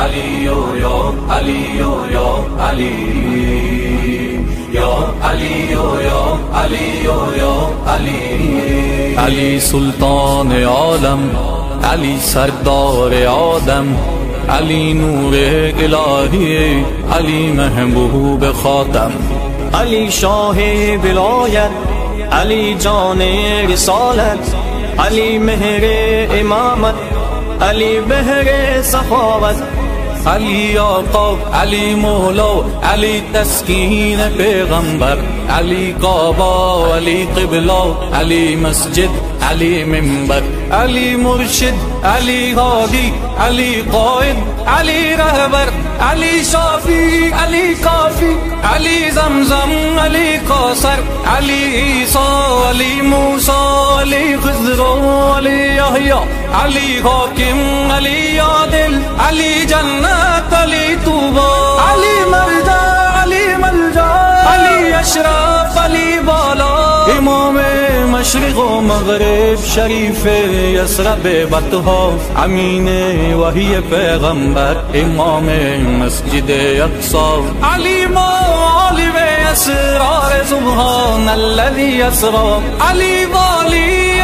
علی یا علی یا علی یا علی یا علی یا علی. علی سلطان عالم، علی سردار آدم، علی نور الهی، علی محبوب خاتم. علی شاه ولایت، علی جان رسالت، علی مهر امامت، علی بهر سخاوت. علی آقا، علی مولا، علی تسکین پیغمبر، علی کعبه، علی قبله، علی مسجد، علی منبر. علی مرشد، علی هادی، علی قائد، علی رهبر، علی شافی، علی کافی، علی زمزم، علی کوثر، علی عیسی، علی موسی، علی خضر، علی یحیی، علی حاکم، علی عادل، علی جنت، علی طوبی، علی مرجع، علی ملجا، علی اشرف، علی بالا. امام مشرق و مغرب، شریف یثرب بطحا، امین وحی پیغمبر، امام مسجد اقصی. علی عالم اسرار سبحان الذي اسرا، علی والی